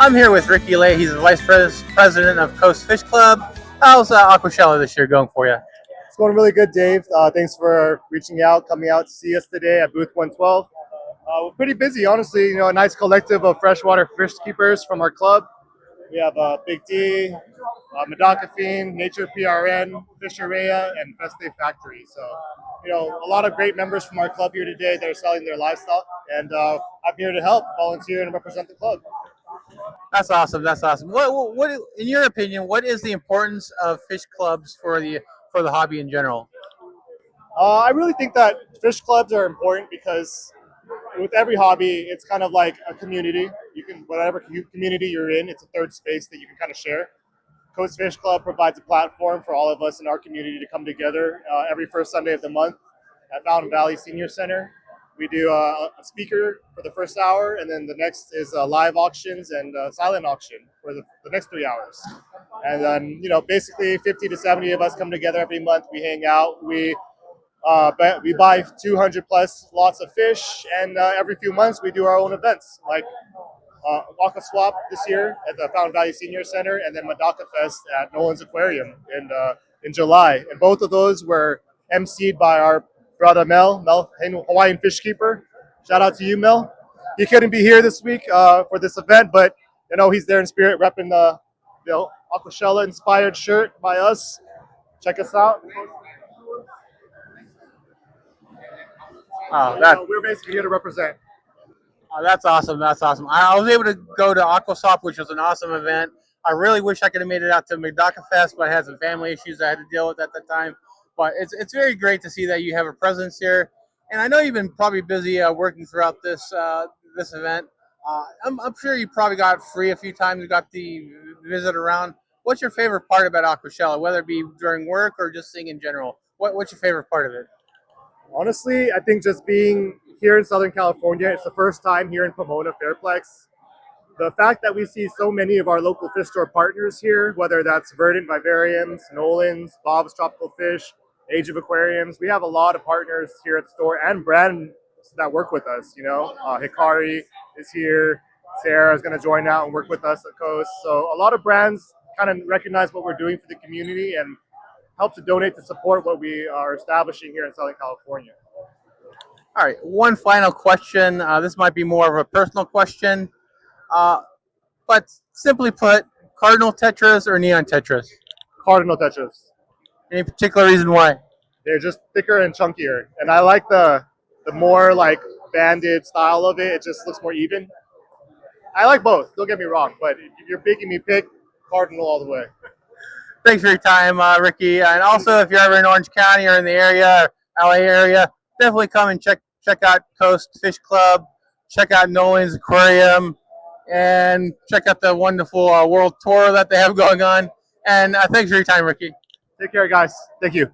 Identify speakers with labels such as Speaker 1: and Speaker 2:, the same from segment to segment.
Speaker 1: I'm here with Ricky Lai. He's the Vice President of C.O.A.S.T Fish Club. How's Aquashella this year going for you?
Speaker 2: It's going really good, Dave. Thanks for reaching out, coming out to see us today at booth 112. We're pretty busy, honestly. You know, a nice collective of freshwater fish keepers from our club. We have Big D, Medaka Fiend, Nature PRN, Fisheria, and Feste Factory. So, you know, a lot of great members from our club here today that are selling their livestock, and I'm here to help, volunteer, and represent the club.
Speaker 1: That's awesome. That's awesome. What, in your opinion, what is the importance of fish clubs for the hobby in general?
Speaker 2: I really think that fish clubs are important because with every hobby, it's kind of like a community. You can, whatever community you're in, it's a third space that you can kind of share. C.O.A.S.T Fish Club provides a platform for all of us in our community to come together every first Sunday of the month at Fountain Valley Senior Center. We do a speaker for the first hour, and then the next is live auctions and silent auction for the next 3 hours. And then, you know, basically 50 to 70 of us come together every month. We hang out. We buy 200 plus lots of fish, and every few months we do our own events like Aqua Swap this year at the Fountain Valley Senior Center, and then Medaka Fest at Nolan's Aquarium in July. And both of those were emceed by our brother Mel, Hawaiian fish keeper. Shout out to you, Mel. He couldn't be here this week for this event, but you know he's there in spirit, repping the Aquashella inspired shirt by us. Check us out. We're basically here to represent.
Speaker 1: That's awesome. That's awesome. I was able to go to Aquascaping, which was an awesome event. I really wish I could have made it out to Medaka Fest, but I had some family issues I had to deal with at the time. But it's very great to see that you have a presence here. And I know you've been probably busy working throughout this event. I'm sure you probably got free a few times. You got the visit around. What's your favorite part about Aquashella, whether it be during work or just seeing in general? What's your favorite part of it?
Speaker 2: Honestly, I think just being here in Southern California, it's the first time here in Pomona Fairplex. The fact that we see so many of our local fish store partners here, whether that's Verdant Vivariums, Nolan's, Bob's Tropical Fish, Age of Aquariums, we have a lot of partners here at the store and brands that work with us. You know, Hikari is here, Sarah is going to join out and work with us at C.O.A.S.T. So a lot of brands kind of recognize what we're doing for the community and help to donate to support what we are establishing here in Southern California.
Speaker 1: All right, one final question. This might be more of a personal question, but simply put, Cardinal Tetras or Neon Tetras?
Speaker 2: Cardinal Tetras.
Speaker 1: Any particular reason why?
Speaker 2: They're just thicker and chunkier, and I like the more like banded style of it. It just looks more even. I like both. Don't get me wrong, but if you're making me pick, Cardinal all the way.
Speaker 1: Thanks for your time, Ricky. And also, if you're ever in Orange County or in the area, or LA area, definitely come and check out C.O.A.S.T Fish Club, check out Nolan's Aquarium, and check out the wonderful world tour that they have going on. And thanks for your time, Ricky.
Speaker 2: Take care, guys. Thank you.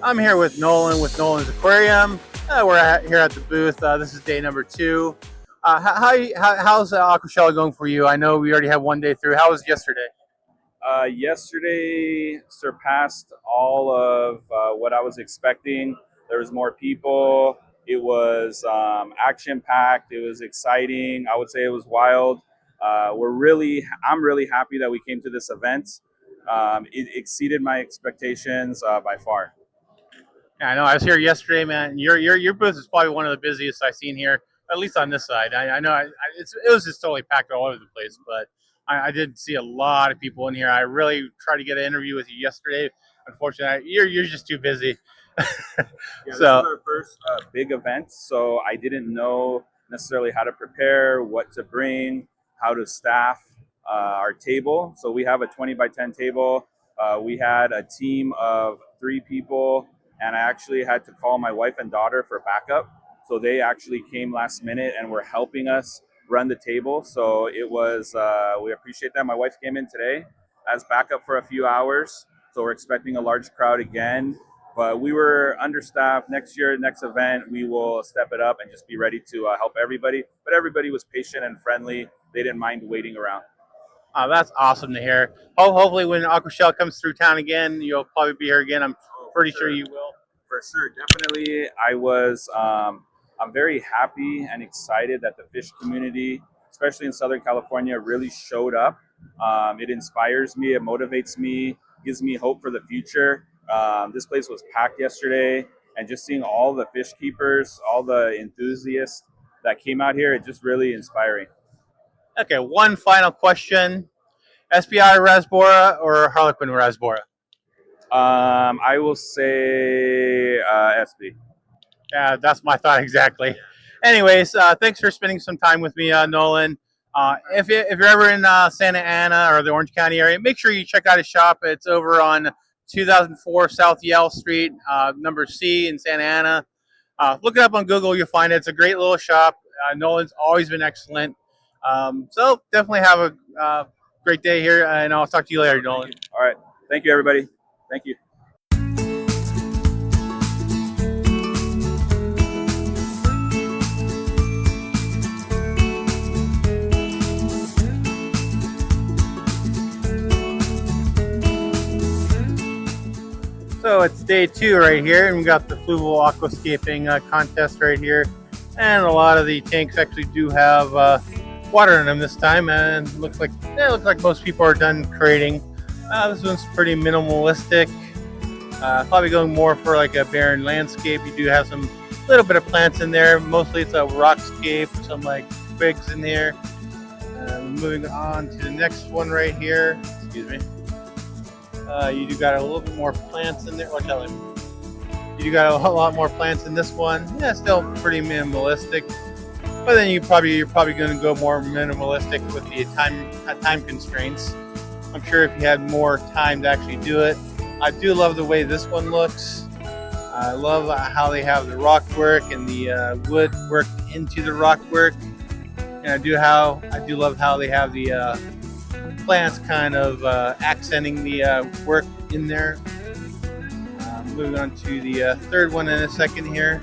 Speaker 1: I'm here with Nolan with Nolan's Aquarium. We're here at the booth. This is day number 2. How's Aquashella going for you? I know we already have one day through. How was yesterday?
Speaker 3: Yesterday surpassed all of what I was expecting. There was more people. It was action-packed. It was exciting. I would say it was wild. I'm really happy that we came to this event. It exceeded my expectations by far.
Speaker 1: Yeah, I know. I was here yesterday, man. Your booth is probably one of the busiest I've seen here, at least on this side. I know it was just totally packed all over the place, but I did see a lot of people in here. I really tried to get an interview with you yesterday. Unfortunately, you're just too busy.
Speaker 3: Yeah, this is our first big event, so I didn't know necessarily how to prepare, what to bring, how to staff our table. So we have a 20 by 10 table. We had a team of 3 people, and I actually had to call my wife and daughter for backup. So they actually came last minute and were helping us run the table. So it was, we appreciate that. My wife came in today as backup for a few hours. So we're expecting a large crowd again. But we were understaffed. Next year, next event, we will step it up and just be ready to help everybody. But everybody was patient and friendly. They didn't mind waiting around.
Speaker 1: That's awesome to hear. Hopefully, when Aquashella comes through town again, you'll probably be here again. I'm pretty sure you will.
Speaker 3: For sure, definitely. I'm very happy and excited that the fish community, especially in Southern California, really showed up. It inspires me, it motivates me, gives me hope for the future. This place was packed yesterday, and just seeing all the fish keepers, all the enthusiasts that came out here, it's just really inspiring.
Speaker 1: Okay, one final question. SBI Rasbora or Harlequin Rasbora?
Speaker 3: I will say SB.
Speaker 1: Yeah, that's my thought exactly. Anyways, thanks for spending some time with me, Nolan. If you're ever in Santa Ana or the Orange County area, make sure you check out his shop. It's over on 2004 South Yale Street, number C in Santa Ana. Look it up on Google. You'll find it. It's a great little shop. Nolan's always been excellent. So definitely have a great day here, and I'll talk to you later, Nolan.
Speaker 3: All right. Thank you, everybody. Thank you.
Speaker 1: So it's day 2 right here, and we got the fluvial aquascaping contest right here, and a lot of the tanks actually do have water in them this time, and it looks like most people are done creating. This one's pretty minimalistic, probably going more for like a barren landscape. You do have some little bit of plants in there. Mostly it's a rockscape, some like twigs in here. Moving on to the next one right here. Excuse me. You do got a little bit more plants in there. Watch out. You do got a lot more plants in this one. Yeah, still pretty minimalistic. But then you're probably going to go more minimalistic with the time constraints. I'm sure if you had more time to actually do it. I do love the way this one looks. I love how they have the rock work and the wood work into the rock work. And I do love how they have the plants kind of accenting the work in there. Moving on to the third one in a second here.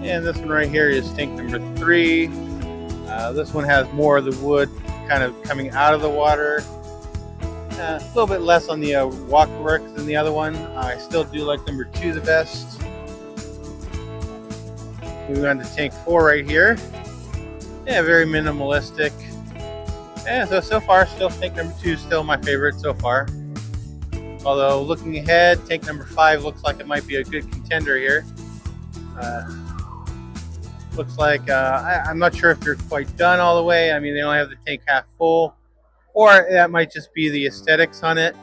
Speaker 1: And this one right here is tank number 3. This one has more of the wood kind of coming out of the water. A little bit less on the rock work than the other one. I still do like number 2 the best. Moving on to tank 4 right here. Yeah, very minimalistic. Yeah, so far, still tank number 2 is still my favorite so far. Although looking ahead, tank number 5 looks like it might be a good contender here. Looks like I'm not sure if they're quite done all the way. I mean, they only have the tank half full, or that might just be the aesthetics on it,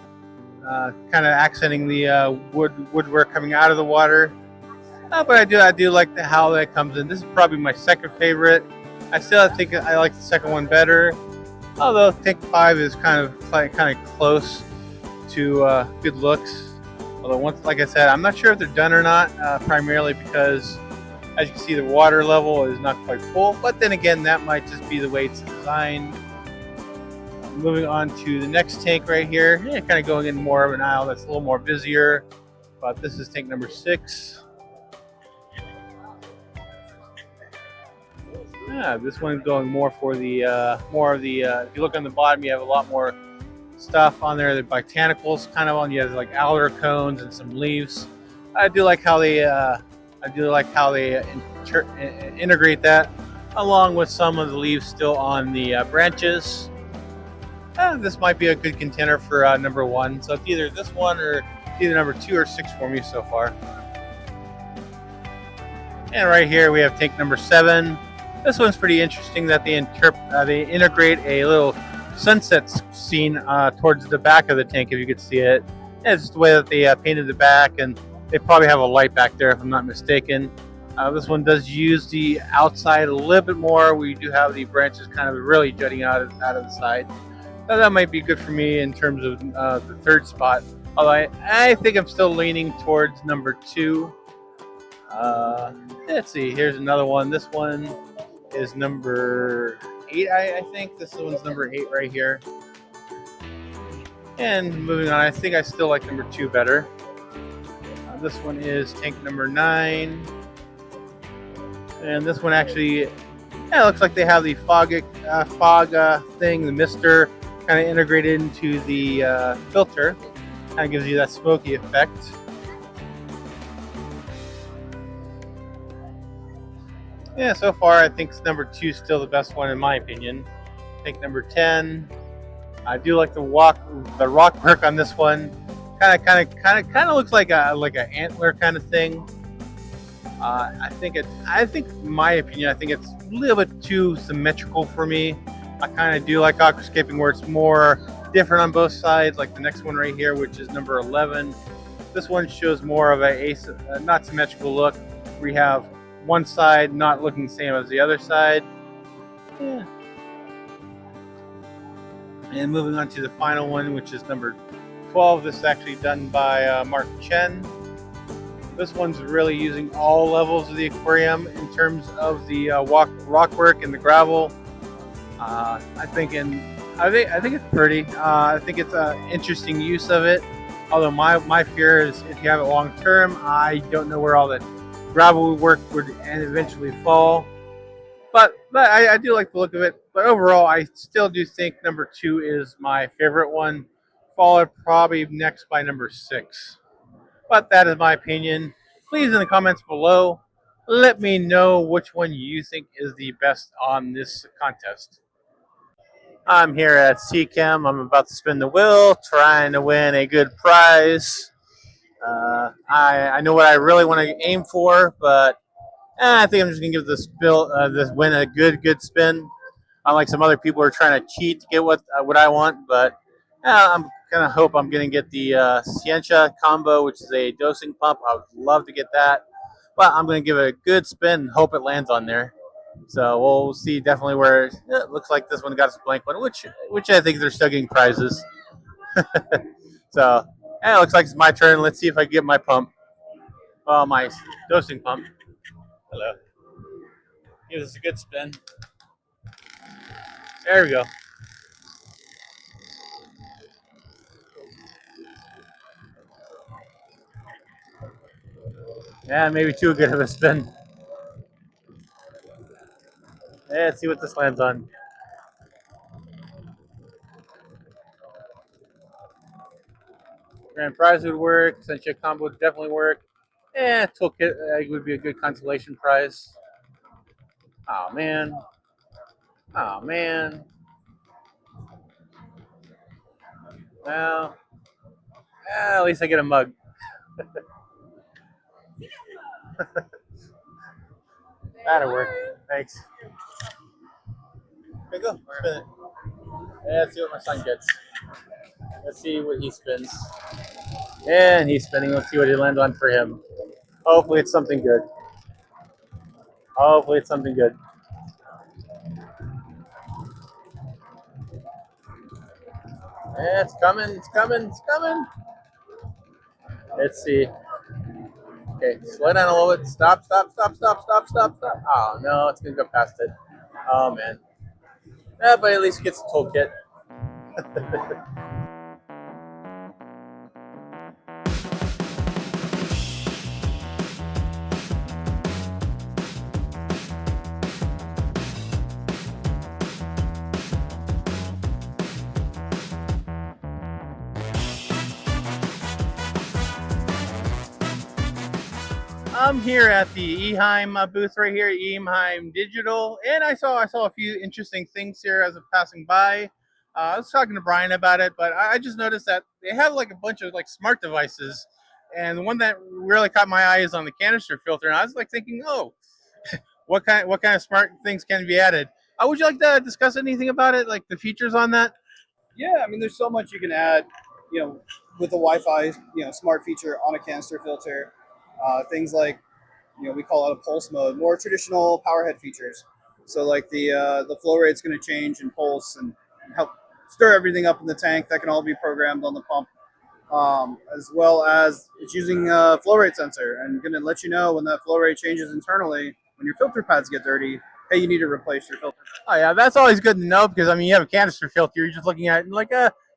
Speaker 1: kind of accenting the woodwork coming out of the water. But I do like how that comes in. This is probably my second favorite. I still think I like the second one better. Although tank 5 is kind of close to good looks. Although like I said, I'm not sure if they're done or not. Primarily because, as you can see, the water level is not quite full. But then again, that might just be the way it's designed. Moving on to the next tank right here. Yeah, kind of going in more of an aisle that's a little more busier. But this is tank number 6. Yeah, this one's going more for the if you look on the bottom, you have a lot more stuff on there. The botanicals kind of on. You have like alder cones and some leaves. I do like how they integrate that, along with some of the leaves still on the branches. This might be a good contender for number 1. So it's either this one or it's either number 2 or 6 for me so far. And right here we have tank number 7. This one's pretty interesting that they integrate a little sunset scene towards the back of the tank, if you could see it. And it's just the way that they painted the back, and they probably have a light back there if I'm not mistaken. This one does use the outside a little bit more. We do have the branches kind of really jutting out of the side. So that might be good for me in terms of the third spot. Although I think I'm still leaning towards number 2. Let's see. Here's another one. This one is number 8. I think this one's number 8 right here. And moving on, I think I still like number 2 better. This one is tank number 9. And this one actually, yeah, it looks like they have the fog thing, the mister, kind of integrated into the filter. Kind of gives you that smoky effect. Yeah, so far I think number 2 is still the best one in my opinion. I think number 10. I do like the rock work on this one. Kind of looks like a antler kind of thing. I think, in my opinion, I think it's a little bit too symmetrical for me. I kind of do like aquascaping where it's more different on both sides, like the next one right here, which is number 11. This one shows more of a not symmetrical look. We have one side not looking the same as the other side. Yeah. And moving on to the final one, which is number 12. This is actually done by Mark Chen. This one's really using all levels of the aquarium in terms of the rock work and the gravel. I think it's pretty. I think it's an interesting use of it. Although my fear is if you have it long term, I don't know where all the gravel work would eventually fall. But I do like the look of it. But overall, I still do think number 2 is my favorite one, followed probably next by number 6. But that is my opinion. Please, in the comments below, let me know which one you think is the best on this contest. I'm here at Seachem. I'm about to spin the wheel, trying to win a good prize. I know what I really want to aim for, but I think I'm just gonna give this win a good spin. Unlike some other people who are trying to cheat to get what I want, but I'm gonna hope I'm gonna get the Cientia combo, which is a dosing pump. I would love to get that, but I'm gonna give it a good spin and hope it lands on there. So we'll see definitely where it looks like this one got us a blank one, which I think they're still getting prizes. So it looks like it's my turn. Let's see if I can get my pump. Oh, my dosing pump. Hello. Give this a good spin. There we go. Yeah, maybe too good of a spin. Yeah, let's see what this lands on. Grand prize would work. Sencha combo would definitely work. Toolkit would be a good consolation prize. Oh man. Oh man. Well, at least I get a mug. That'll work. Thanks. Okay, go. Spin it. Yeah, let's see what my son gets. Let's see what he spins. And he's spinning. Let's see what he lands on for him. Hopefully it's something good. Hopefully it's something good. Yeah, it's coming. It's coming. It's coming. Let's see. Okay, slow down a little bit. Stop. Oh, no, it's going to go past it. Oh, man. Yeah, but at least it gets a toolkit. I'm here at the Eheim booth right here, Eheim Digital, and I saw a few interesting things here as I'm passing by. I was talking to Brian about it, but I just noticed that they have like a bunch of like smart devices, and the one that really caught my eye is on the canister filter. And I was like thinking, oh, what kind of smart things can be added? Would you like to discuss anything about it, like the features on that?
Speaker 4: Yeah, I mean, there's so much you can add, with the Wi-Fi, smart feature on a canister filter. Things like, we call it a pulse mode, more traditional power head features. So like the flow rate's going to change and pulse and help stir everything up in the tank. That can all be programmed on the pump. as well as it's using a flow rate sensor and going to let you know when that flow rate changes internally. When your filter pads get dirty, hey, you need to replace your filter.
Speaker 1: Oh yeah, that's always good to know because I mean you have a canister filter, you're just looking at it and like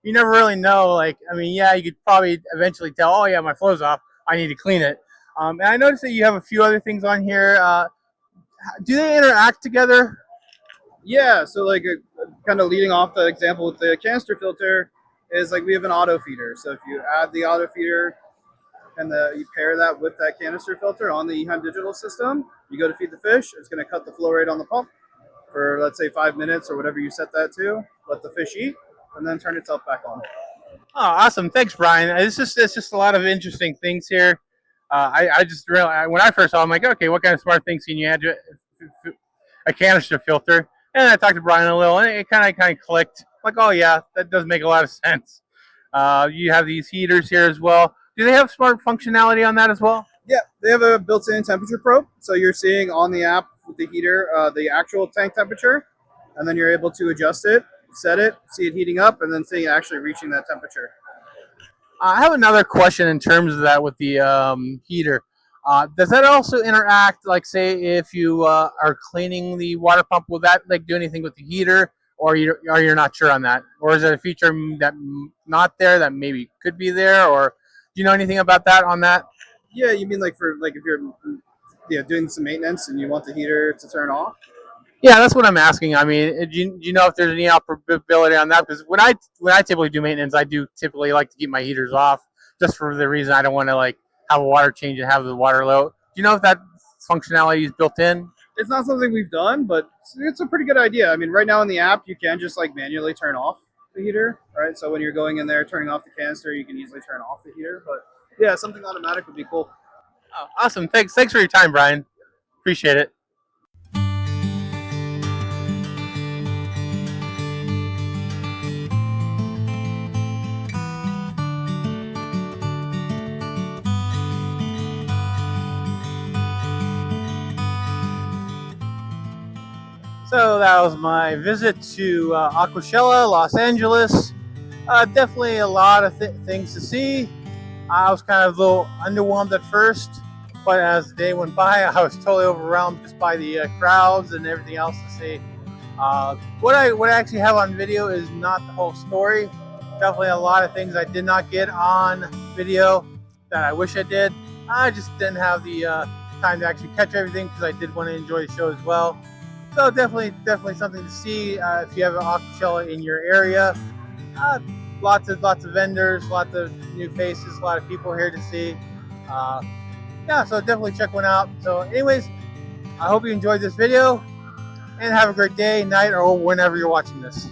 Speaker 1: you never really know. Like I mean, yeah, you could probably eventually tell. Oh yeah, my flow's off. I need to clean it. And I noticed that you have a few other things on here. Do they interact together?
Speaker 4: Yeah, so like kind of leading off the example with the canister filter is like we have an auto feeder. So if you add the auto feeder and you pair that with that canister filter on the Eheim digital system, you go to feed the fish. It's going to cut the flow rate on the pump for let's say 5 minutes or whatever you set that to. Let the fish eat and then turn itself back on.
Speaker 1: Oh, awesome! Thanks, Brian. It's just a lot of interesting things here. I just realized when I first saw, it, I'm like, okay, what kind of smart things can you add to a canister filter? And I talked to Brian a little, and it kind of clicked. Like, oh yeah, that does make a lot of sense. You have these heaters here as well. Do they have smart functionality on that as well?
Speaker 4: Yeah, they have a built-in temperature probe. So you're seeing on the app with the heater the actual tank temperature, and then you're able to adjust it, set it, see it heating up, and then see it actually reaching that temperature.
Speaker 1: I have another question in terms of that with the heater. Does that also interact, like say if you are cleaning the water pump, will that like do anything with the heater, or you're not sure on that? Or is it a feature that not there that maybe could be there, or do you know anything about that on that?
Speaker 4: Yeah, you mean like for like if you're doing some maintenance and you want the heater to turn off?
Speaker 1: Yeah, that's what I'm asking. I mean, do you know if there's any operability on that? Because when I typically do maintenance, I do typically like to keep my heaters off, just for the reason I don't want to like have a water change and have the water low. Do you know if that functionality is built in?
Speaker 4: It's not something we've done, but it's a pretty good idea. I mean, right now in the app, you can just like manually turn off the heater, right? So when you're going in there turning off the canister, you can easily turn off the heater. But yeah, something automatic would be cool.
Speaker 1: Oh, awesome! Thanks for your time, Brian. Appreciate it. So that was my visit to Aquashella, Los Angeles. Definitely a lot of things to see. I was kind of a little underwhelmed at first, but as the day went by, I was totally overwhelmed just by the crowds and everything else to see. What I actually have on video is not the whole story. Definitely a lot of things I did not get on video that I wish I did. I just didn't have the time to actually catch everything because I did want to enjoy the show as well. So definitely something to see if you have an Aquashella in your area. Lots of vendors, lots of new faces, a lot of people here to see. Yeah, so definitely check one out. So anyways, I hope you enjoyed this video and have a great day, night, or whenever you're watching this.